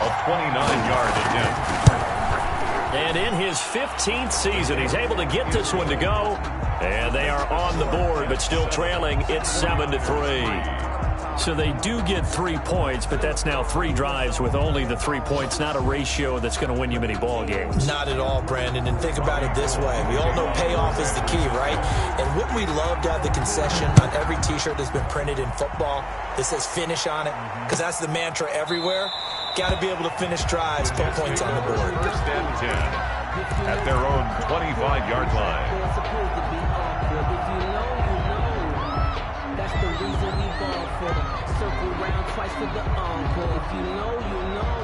A 29-yard attempt. And in his 15th season, he's able to get this one to go. And they are on the board, but still trailing. It's 7-3. So they do get 3 points, but that's now 3 drives with only the 3 points, not a ratio that's going to win you many ball games. Not at all, Brandon. And think about it this way. We all know payoff is the key, right? And wouldn't we love to have the concession on every T-shirt that's been printed in football that says finish on it? Because that's the mantra everywhere. Got to be able to finish drives, put points on the board. First and 10 at their own 25-yard line. That's the reason we ball for them. Circle round twice for the encore. If you know, you know.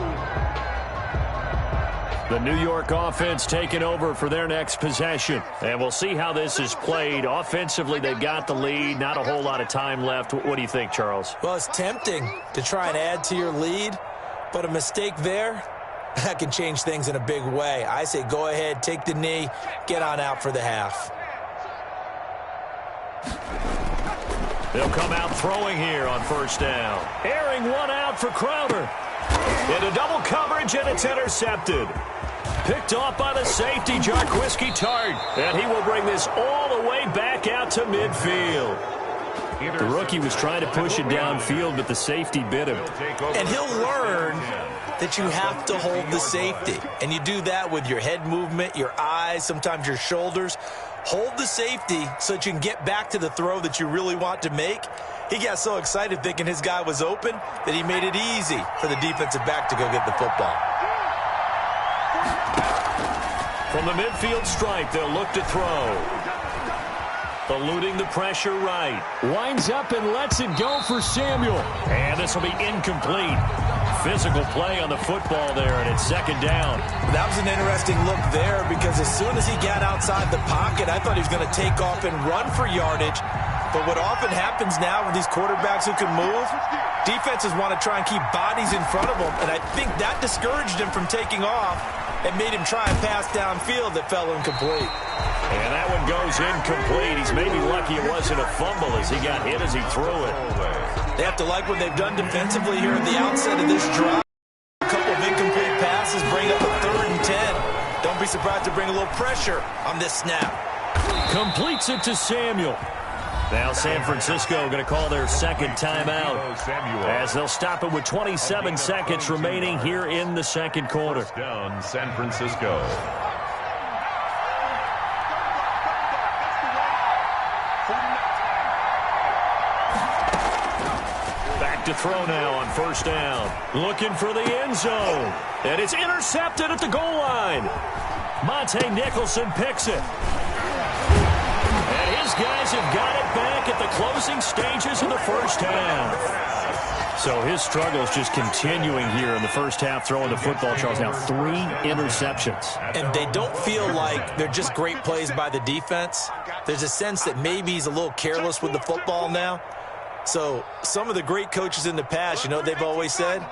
The New York offense taking over for their next possession. And we'll see how this is played. Offensively, they've got the lead. Not a whole lot of time left. What do you think, Charles? Well, it's tempting to try and add to your lead, but a mistake there, that can change things in a big way. I say go ahead, take the knee, get on out for the half. They'll come out throwing here on first down. Airing one out for Crowder. Into double coverage, and it's intercepted. Picked off by the safety, Jarquiski Tart. And he will bring this all the way back out to midfield. The rookie was trying to push it downfield, but the safety bit him. And he'll learn that you have to hold the safety. And you do that with your head movement, your eyes, sometimes your shoulders. Hold the safety so that you can get back to the throw that you really want to make. He got so excited thinking his guy was open that he made it easy for the defensive back to go get the football. From the midfield stripe, they'll look to throw. Eluding the pressure right. Winds up and lets it go for Samuel. And this will be incomplete. Physical play on the football there, and it's second down. That was an interesting look there because as soon as he got outside the pocket, I thought he was going to take off and run for yardage. But what often happens now with these quarterbacks who can move, defenses want to try and keep bodies in front of them, and I think that discouraged him from taking off and made him try a pass downfield that fell incomplete. And that one goes incomplete. He's maybe lucky it wasn't a fumble as he got hit as he threw it. They have to like what they've done defensively here at the outset of this drive. A couple of incomplete passes bring up a 3rd and 10. Don't be surprised to bring a little pressure on this snap. Completes it to Samuel. Now San Francisco going to call their second timeout as they'll stop it with 27 seconds remaining here in the second quarter. Down San Francisco. Back to throw now on first down. Looking for the end zone. And it's intercepted at the goal line. Monte Nicholson picks it. And his guys have got it back at the closing stages of the first half. So his struggles just continuing here in the first half, throwing the football, Charles. Now 3 interceptions. And they don't feel like they're just great plays by the defense. There's a sense that maybe he's a little careless with the football now. So some of the great coaches in the past, you know, they've always said,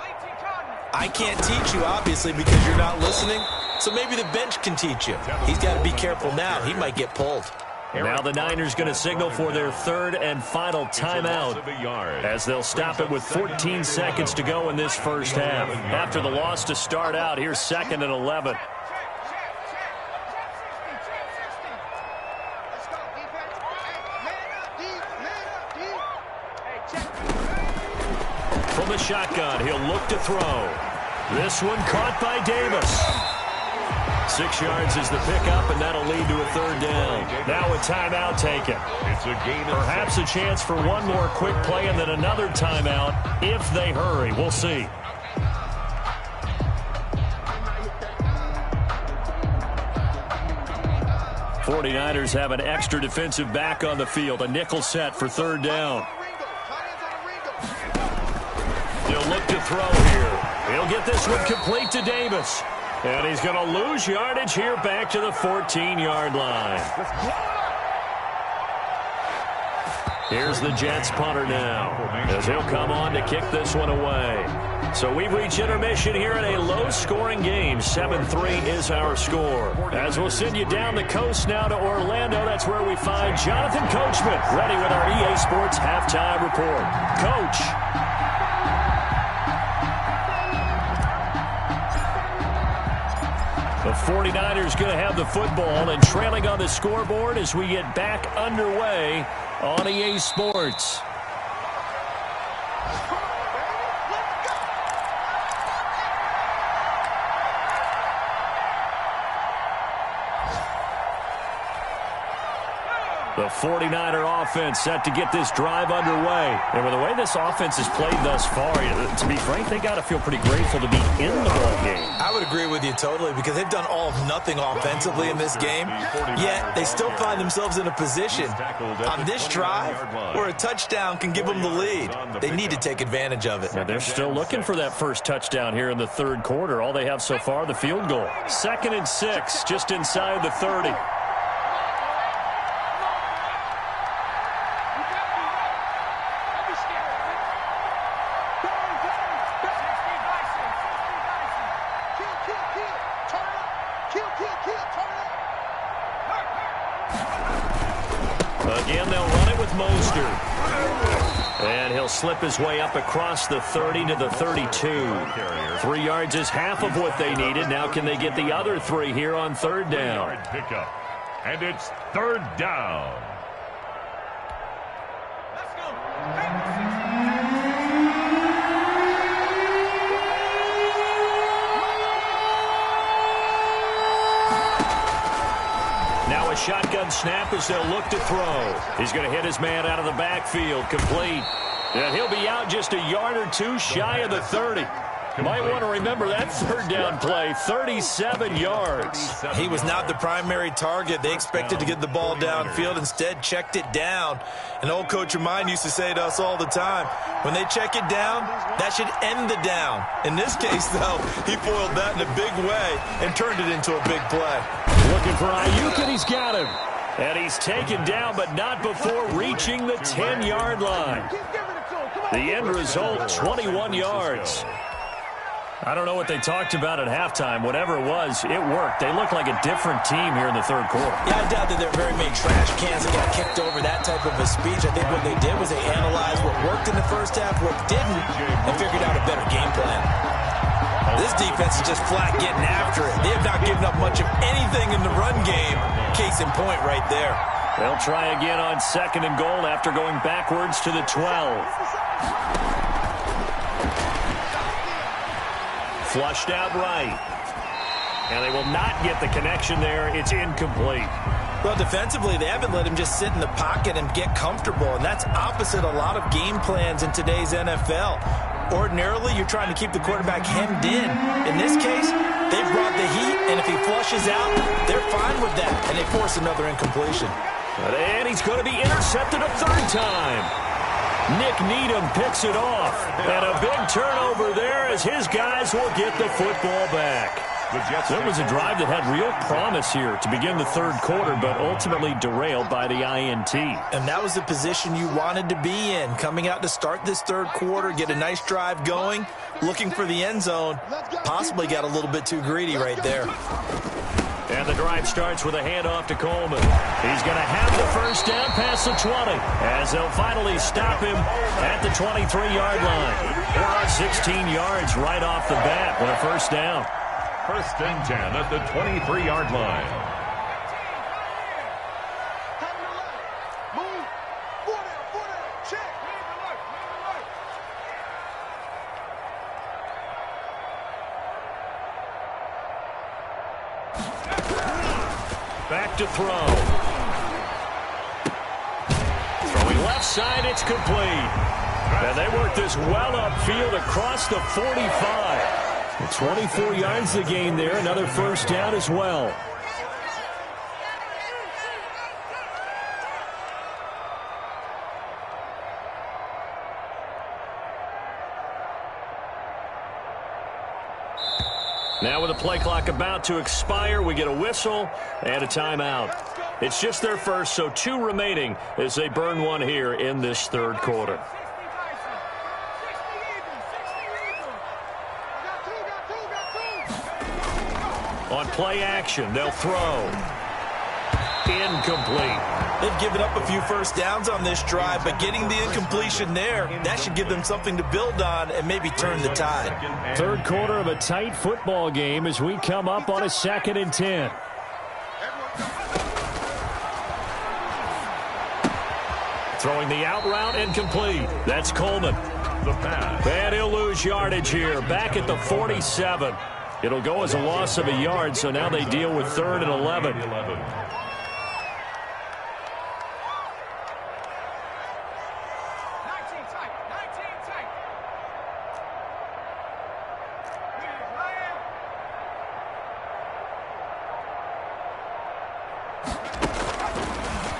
I can't teach you, obviously, because you're not listening. So maybe the bench can teach you. He's got to be careful now. He might get pulled. Now the Niners going to signal for their 3rd and final timeout as they'll stop it with 14 seconds to go in this first half. After the loss to start out, here's 2nd and 11. From the shotgun, he'll look to throw. This one caught by Davis. 6 yards is the pickup, and that'll lead to a 3rd down. Now a timeout taken. It's a gain of Perhaps a chance for one more quick play and then another timeout if they hurry. We'll see. '49ers have an extra defensive back on the field. A nickel set for 3rd down. He'll look to throw here. He'll get this one complete to Davis. And he's going to lose yardage here back to the 14-yard line. Here's the Jets punter now as he'll come on to kick this one away. So we've reached intermission here in a low-scoring game. 7-3 is our score. As we'll send you down the coast now to Orlando, that's where we find Jonathan Coachman ready with our EA Sports halftime report. Coach. The 49ers going to have the football and trailing on the scoreboard as we get back underway on EA Sports. The 49er offense set to get this drive underway. And with the way this offense has played thus far, to be frank, they got to feel pretty grateful to be in the ball game. I would agree with you totally because they've done all of nothing offensively in this game, yet they still find themselves in a position on this drive where a touchdown can give them the lead. They need to take advantage of it. Now they're still looking for that first touchdown here in the third quarter. All they have so far, the field goal. 2nd and 6, just inside the 30. Again, they'll run it with Mostert. And he'll slip his way up across the 30 to the 32. 3 yards is half of what they needed. Now can they get the other 3 here on 3rd down? Pickup. And it's 3rd down. Let's go. Now a shotgun snap as they'll look to throw. He's going to hit his man out of the backfield, complete. And he'll be out just a yard or 2 shy of the 30. You might want to remember that 3rd down play, 37 yards. He was not the primary target. They expected to get the ball downfield, instead checked it down. An old coach of mine used to say to us all the time, when they check it down, that should end the down. In this case, though, he foiled that in a big way and turned it into a big play. Looking for Ayuk, and he's got him. And he's taken down, but not before reaching the 10-yard line. The end result, 21 yards. I don't know what they talked about at halftime. Whatever it was, it worked. They look like a different team here in the third quarter. Yeah, I doubt that there are very many trash cans that got kicked over, that type of a speech. I think what they did was they analyzed what worked in the first half, what didn't, and figured out a better game plan. This defense is just flat getting after it. They have not given up much of anything in the run game. Case in point right there. They'll try again on 2nd and goal after going backwards to the 12. Flushed out right. And they will not get the connection there. It's incomplete. Well, defensively, they haven't let him just sit in the pocket and get comfortable, and that's opposite a lot of game plans in today's NFL. Ordinarily, you're trying to keep the quarterback hemmed in. In this case, they've brought the heat, and if he flushes out, they're fine with that, and they force another incompletion. And he's going to be intercepted a 3rd time. Nick Needham picks it off. And a big turnover there as his guys will get the football back. There was a drive that had real promise here to begin the third quarter, but ultimately derailed by the INT. And that was the position you wanted to be in, coming out to start this third quarter, get a nice drive going, looking for the end zone. Possibly got a little bit too greedy right there. And the drive starts with a handoff to Coleman. He's going to have the first down past the 20 as they'll finally stop him at the 23-yard line. 16 yards right off the bat with a first down. 1st and 10 at the 23-yard line. Back to throw. Throwing left side, it's complete. And they work this well upfield across the 45. 24 yards to gain there. Another first down as well. Now with the play clock about to expire, we get a whistle and a timeout. It's just their first, so 2 remaining as they burn one here in this third quarter. On play action, they'll throw. incomplete. They've given up a few first downs on this drive, but getting the incompletion there, that should give them something to build on and maybe turn the tide. Third quarter of a tight football game as we come up on a 2nd and 10. Throwing the out route incomplete. That's Coleman. The pass. And he'll lose yardage here. Back at the 47. It'll go as a loss of a yard, so now they deal with 3rd and 11.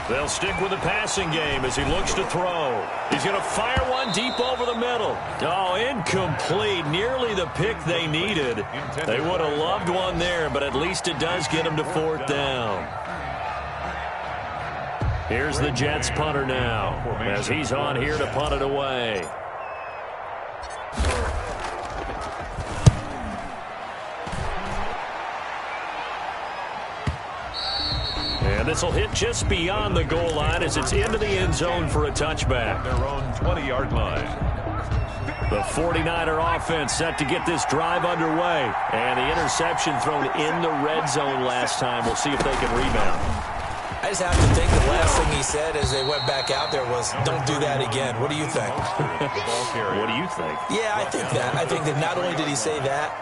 They'll stick with the passing game as he looks to throw. He's going to fire one deep over the middle. Oh, incomplete. Nearly the pick they needed. They would have loved one there, but at least it does get them to 4th down. Here's the Jets punter now as he's on here to punt it away. And this will hit just beyond the goal line as it's into the end zone for a touchback. Their own 20-yard line. The 49er offense set to get this drive underway. And the interception thrown in the red zone last time. We'll see if they can rebound. I just have to think the last thing he said as they went back out there was, don't do that again. What do you think? What do you think? Yeah, I think that. I think that not only did he say that,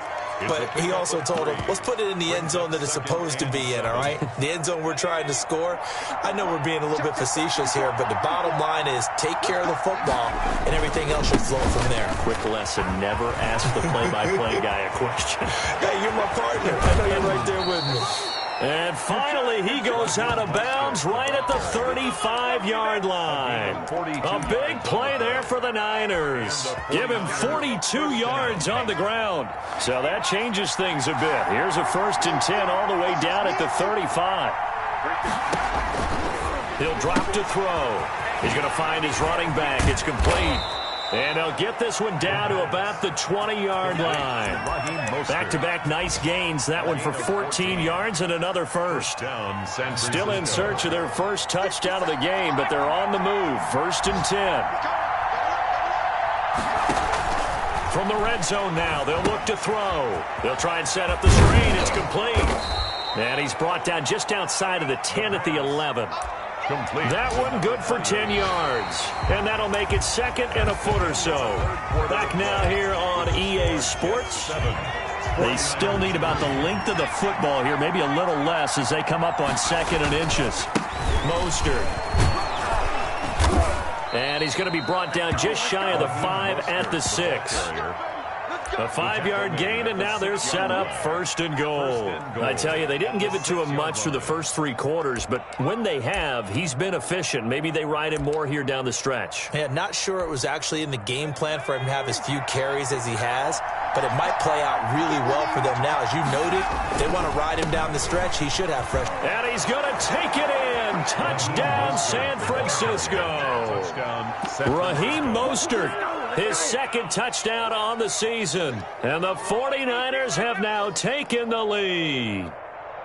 but he also told him, let's put it in the end zone that it's supposed to be in, all right? The end zone we're trying to score. I know we're being a little bit facetious here, but the bottom line is take care of the football, and everything else should flow from there. Quick lesson, never ask the play-by-play guy a question. Hey, you're my partner. I know you're right there with me. And finally, he goes out of bounds right at the 35-yard line. A big play there for the Niners. Give him 42 yards on the ground. So that changes things a bit. Here's a 1st and 10 all the way down at the 35. He'll drop to throw. He's going to find his running back. It's complete. And they'll get this one down to about the 20-yard line. Back-to-back nice gains. That one for 14 yards and another first. Still in search of their first touchdown of the game, but they're on the move. 1st and 10. From the red zone now, they'll look to throw. They'll try and set up the screen. It's complete. And he's brought down just outside of the 10 at the 11. Complete. That one good for 10 yards. And that'll make it 2nd and a foot or so. Back now here on EA Sports. They still need about the length of the football here, maybe a little less as they come up on 2nd and inches. Mostert. And he's going to be brought down just shy of the 5 at the 6. A 5-yard gain, and now they're set up 1st and goal. I tell you, they didn't give it to him much through the first 3 quarters, but when they have, he's been efficient. Maybe they ride him more here down the stretch. Yeah, not sure it was actually in the game plan for him to have as few carries as he has, but it might play out really well for them now. As you noted, if they want to ride him down the stretch, he should have fresh. And he's going to take it in. Touchdown, San Francisco. Raheem Mostert. His 2nd touchdown on the season. And the 49ers have now taken the lead.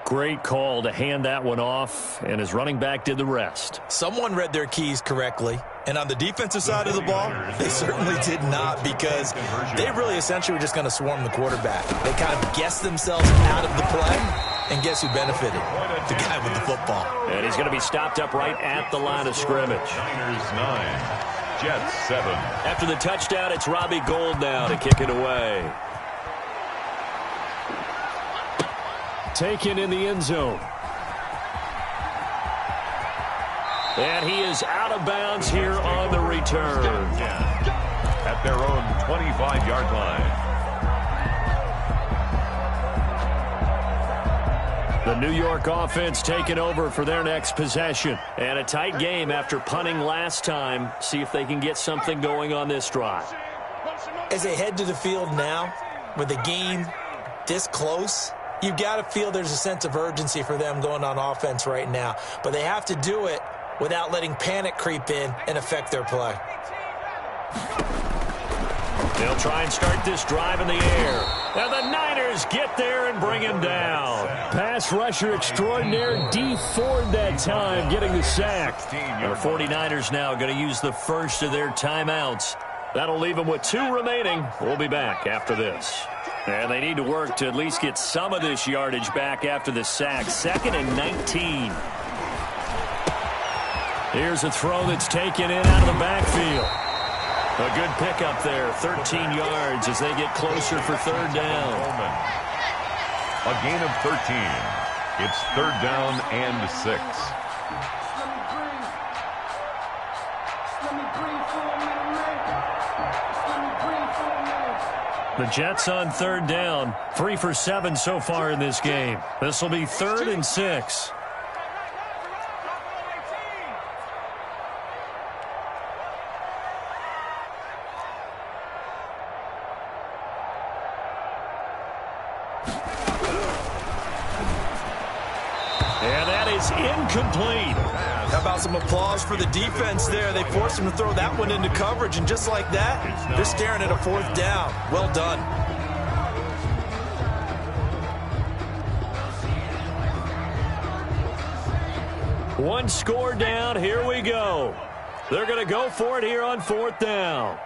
Great call to hand that one off, and his running back did the rest. Someone read their keys correctly, and on the defensive side of the ball, they certainly did not, because they really essentially were just going to swarm the quarterback. They kind of guessed themselves out of the play, and guess who benefited? The guy with the football. And he's going to be stopped up right at the line of scrimmage. Niners 9. Jets 7. After the touchdown, it's Robbie Gould now to kick it away. Taken in the end zone. And he is out of bounds here on the return. At their own 25-yard line. The New York offense taking over for their next possession. And a tight game after punting last time. See if they can get something going on this drive. As they head to the field now, with the game this close, you've got to feel there's a sense of urgency for them going on offense right now. But they have to do it without letting panic creep in and affect their play. They'll try and start this drive in the air. And the Niners get there and bring him down. Pass rusher extraordinaire, D. Ford that time getting the sack. The 49ers now going to use the first of their timeouts. That'll leave them with 2 remaining. We'll be back after this. And they need to work to at least get some of this yardage back after the sack. 2nd and 19. Here's a throw that's taken in out of the backfield. A good pickup there, 13 yards as they get closer for 3rd down. A gain of 13. It's 3rd down and 6. The Jets on 3rd down, 3 for 7 so far in this game. This will be 3rd and 6. And that is incomplete. How about some applause for the defense there? They forced him to throw that one into coverage, and just like that, they're staring at a 4th down. Well done. One score down. Here we go. They're going to go for it here on 4th down.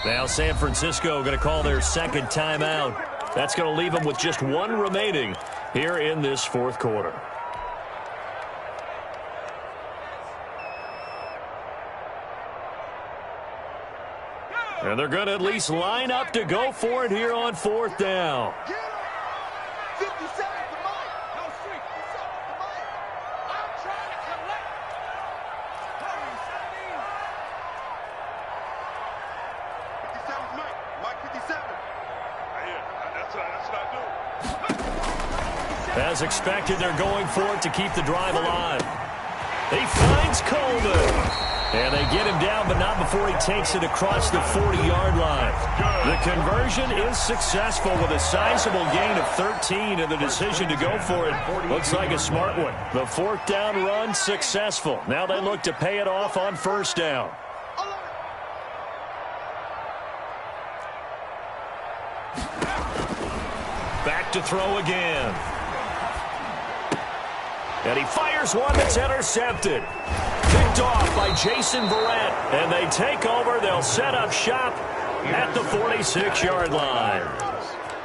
Now San Francisco going to call their 2nd timeout. That's going to leave them with just 1 remaining here in this 4th quarter. And they're going to at least line up to go for it here on 4th down. As expected, they're going for it to keep the drive alive. He finds Coleman. And they get him down, but not before he takes it across the 40-yard line. The conversion is successful with a sizable gain of 13, and the decision to go for it looks like a smart one. The 4th down run successful. Now they look to pay it off on 1st down. Back to throw again. And he fires one that's intercepted. Picked off by Jason Verrett. And they take over. They'll set up shop at the 46-yard line.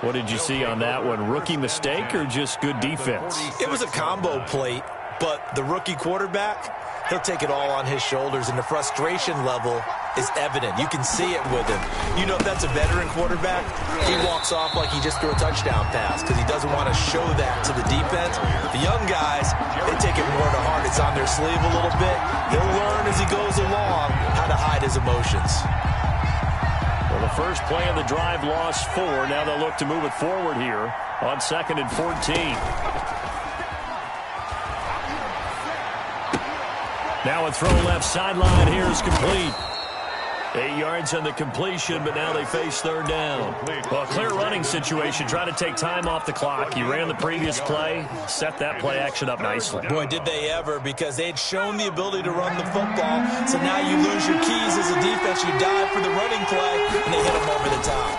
What did you see on that one? Rookie mistake or just good defense? It was a combo plate, but the rookie quarterback, he'll take it all on his shoulders, and the frustration level is evident. You can see it with him. You know, if that's a veteran quarterback, he walks off like he just threw a touchdown pass because he doesn't want to show that to the defense. The young guys, they take it more to heart. It's on their sleeve a little bit. He'll learn as he goes along how to hide his emotions. Well, the first play of the drive lost 4. Now they'll look to move it forward here on 2nd and 14. Now a throw left sideline here is complete. 8 yards on the completion, but now they face 3rd down. Well, a clear running situation. Try to take time off the clock. You ran the previous play, set that play action up nicely. Boy, did they ever, because they had shown the ability to run the football. So now you lose your keys as a defense. You dive for the running play, and they hit them over the top.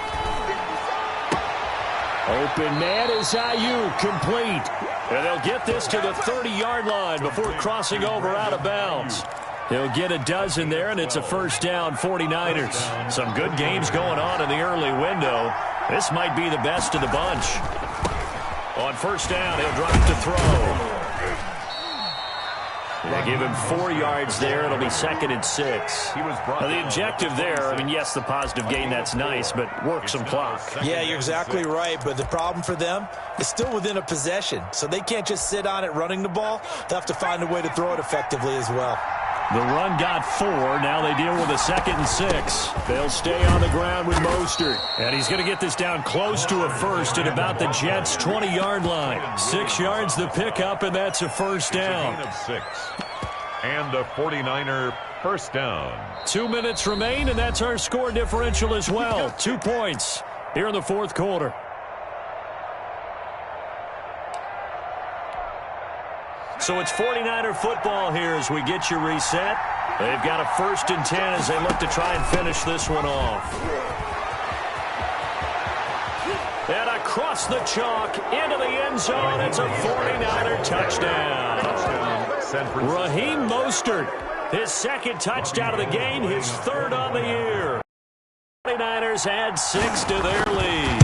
Open man is IU, complete. And they'll get this to the 30-yard line before crossing over out of bounds. He'll get a dozen there, and it's a 1st down 49ers. Some good games going on in the early window. This might be the best of the bunch. On 1st down, he'll drop to throw. They give him 4 yards there. It'll be 2nd and 6. Now, the objective there, I mean, yes, the positive gain, that's nice, but work some clock. Yeah, you're exactly right, but the problem for them is still within a possession, so they can't just sit on it running the ball. They'll have to find a way to throw it effectively as well. The run got 4. Now they deal with a 2nd and 6. They'll stay on the ground with Mostert. And he's going to get this down close to a first at about the Jets' 20-yard line. 6 yards the pickup, and that's a 1st down. Gain of 6. And a 49er 1st down. 2 minutes remain, and that's our score differential as well. 2 points here in the 4th quarter. So it's 49er football here as we get you reset. They've got a 1st and 10 as they look to try and finish this one off. across the chalk, into the end zone. It's a 49er touchdown. Raheem Mostert, his second touchdown of the game, his third on the year. 49ers add 6 to their lead.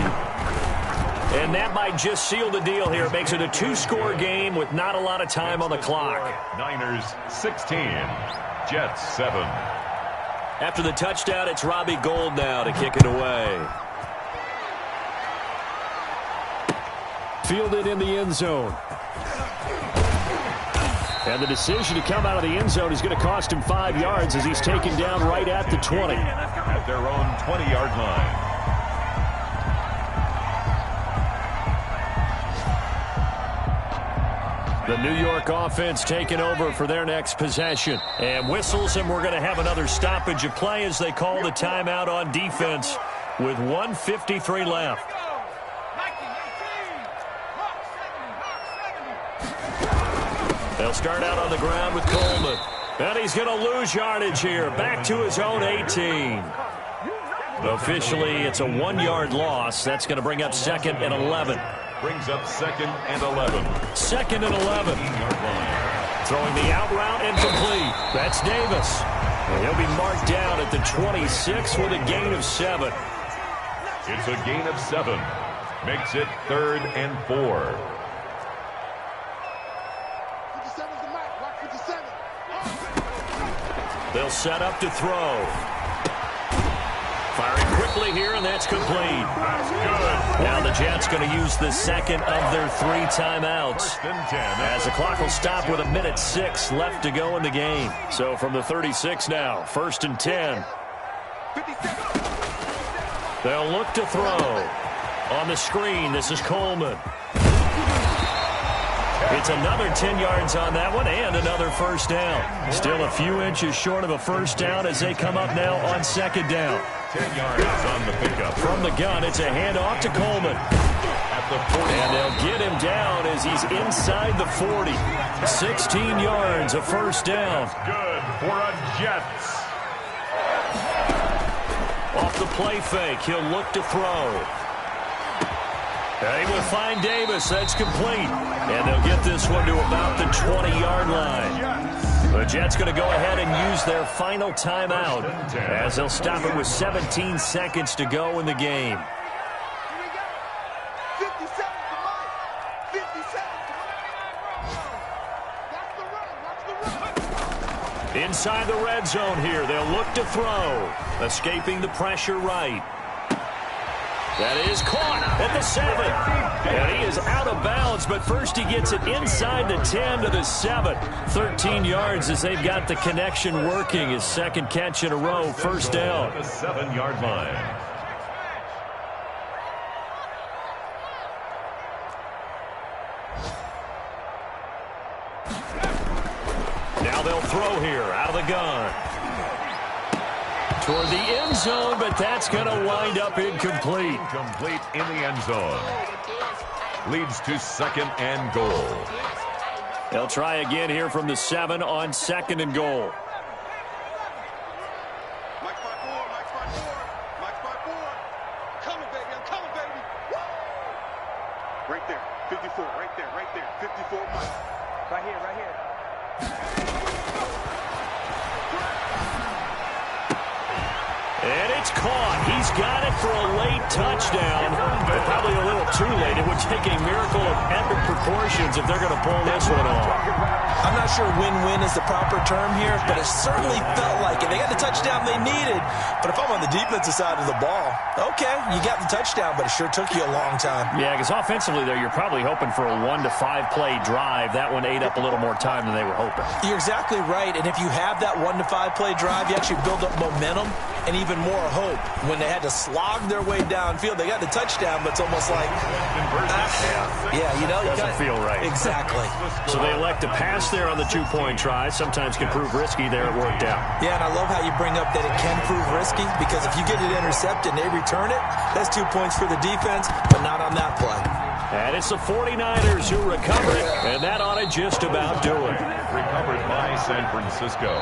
And that might just seal the deal here. It makes it a 2-score game with not a lot of time on the clock. Niners 16, Jets 7. After the touchdown, it's Robbie Gould now to kick it away. Fielded in the end zone. And the decision to come out of the end zone is going to cost him 5 yards as he's taken down right at the 20. At their own 20-yard line. The New York offense taking over for their next possession. And whistles, and we're going to have another stoppage of play as they call the timeout on defense with 1:53 left. They'll start out on the ground with Coleman. And he's going to lose yardage here. Back to his own 18. Officially, it's a 1-yard loss. That's going to bring up 2nd and 11. Brings up 2nd and 11. 2nd and 11. Throwing the out route incomplete. That's Davis. And he'll be marked down at the 26 with a gain of 7. It's a gain of 7. Makes it 3rd and 4. They'll set up to throw. Firing quickly here, and that's complete. That's good. Now the Jets going to use the second of their 3 timeouts. 1st and 10. As the clock will stop with 1:06 left to go in the game. So from the 36 now, 1st and 10. They'll look to throw. On the screen, this is Coleman. It's another 10 yards on that one and another first down. Still a few inches short of a first down as they come up now on 2nd down. 10 yards on the pickup. From the gun, it's a handoff to Coleman. At the 40. And they'll get him down as he's inside the 40. 16 yards, a first down. Good for a Jets. Off the play fake, he'll look to throw. They will find Davis. That's complete. And they'll get this one to about the 20-yard line. The Jets going to go ahead and use their final timeout as they'll stop it with 17 seconds to go in the game. Inside the red zone here. They'll look to throw. Escaping the pressure right. That is caught at the 7. And he is out of bounds, but first he gets it inside the 10 to the 7. 13 yards as they've got the connection working. His second catch in a row, first down. The 7-yard line. Now they'll throw here out of the gun. Toward the end zone, but that's going to wind up incomplete. Incomplete in the end zone. Leads to 2nd and goal. They'll try again here from the 7 on 2nd and goal. Coming, baby. I'm coming, baby. Woo! Right there. 54. Right there. Right there. 54. Mike. Right here. Right here. And it's caught. He's got it for a late touchdown, but probably a little too late. It would take a miracle of epic proportions if they're going to pull this one off. I'm not sure win-win is the proper term here, but it certainly felt like it. They got the touchdown they needed, but if I'm on the defensive side of the ball, okay, you got the touchdown, but it sure took you a long time. Yeah, because offensively there, you're probably hoping for a 1 to 5 play drive. That one ate up a little more time than they were hoping. You're exactly right, and if you have that 1 to 5 play drive, you actually build up momentum and even more hope. When they had to slog their way downfield, they got the touchdown, but it's almost like, Doesn't feel right. Exactly. So they elect to pass there on the 2-point try. Sometimes can prove risky. There it worked out. Yeah, and I love how you bring up that it can prove risky, because if you get it intercepted and they return it, that's 2 points for the defense, but not on that play. And it's the 49ers who recover it, and that ought to just about do it. Recovered by San Francisco.